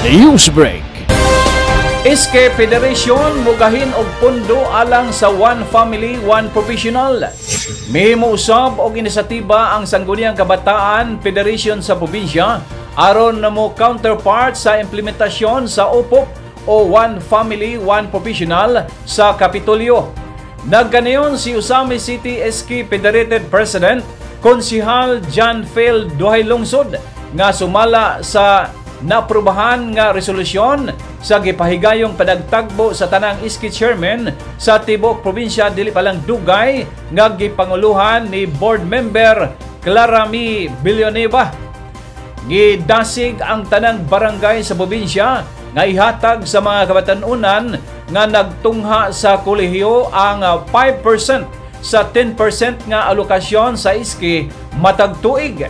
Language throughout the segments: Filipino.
Newsbreak. SK Federation mugahin og pondo alang sa One Family, One Professional. Mihimo usab og inisatiba ang Sangguniang Kabataan Federation sa probinsya aron na mo counterpart sa implementasyon sa UPOP o One Family, One Professional sa Kapitolyo. Nagkanayon si Usami City SK Federated President Konsihal John Phil Duhay Lungsod nga sumala sa naprubahan nga resolusyon sa gipahigayong panagtagbo sa tanang SK chairman sa tibok probinsya dili pa lang dugay nga gipanguluhan ni board member Clara Mi Villanueva. Gidasig ang tanang barangay sa probinsya nga ihatag sa mga kabatanunan nga nagtungha sa kolehiyo ang 5% sa 10% nga alokasyon sa SK matag tuig.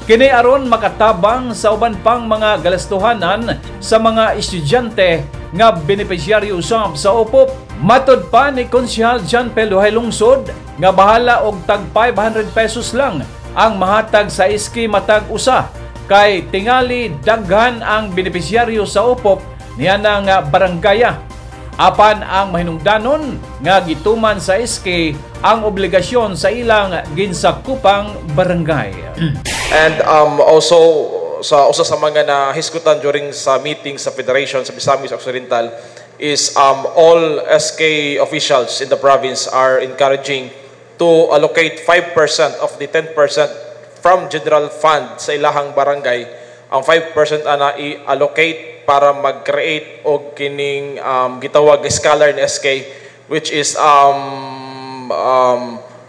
Kini aron makatabang sa uban pang mga galastuhanan sa mga estudyante nga benepisyaryo usab sa UPOP. Matod pa ni Konsihal John Phil Duhay Lungsod nga bahala og tag 500 pesos lang ang mahatag sa SK matag usa kay tingali daghan ang benepisyaryo sa UPOP niya nga barangaya. Apan ang mahinungdanon nga gituman sa SK ang obligasyon sa ilang ginsakupang barangay. And also sa usa sa mga nahisgutan during sa meeting sa Federation sa Misamis Occidental is all SK officials in the province are encouraging to allocate 5% of the 10% from general fund sa ilahang barangay. Ang 5% ana i-allocate para mag-create og kining gitawag nga scholar ni SK, which is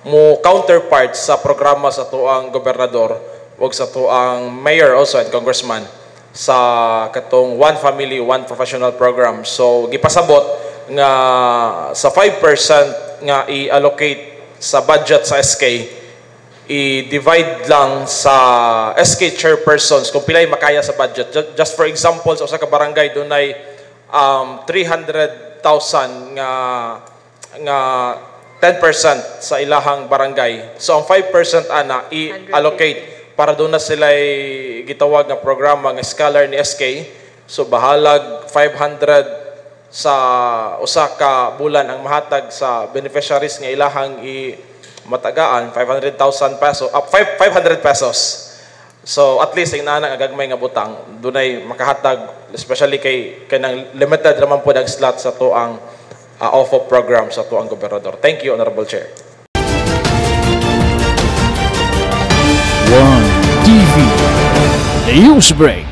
mo counterpart sa programa sa tuang gobernador ug sa tuang mayor also and congressman sa katong One Family, One Professional program. So gipasabot nga sa 5% nga i-allocate sa budget sa SK, i-divide lang sa SK chairpersons kung pilay makaya sa budget. Just for example, sa usa ka barangay dunay 300,000 nga 10% sa ilahang barangay. So ang 5% ana i-allocate para doon na sila gitawag nga programa nga scholar ni SK. So bahalag 500 sa usa ka bulan ang mahatag sa beneficiaries nga ilahang matagaan 500,000 pesos, 500 pesos. So at least ang nana nga gagmay nga butang dunay makahatag, especially kay kanang limited naman po ang slot sa tuang OFO program sa tuang gobernador. Thank you, Honorable Chair. One TV Newsbreak.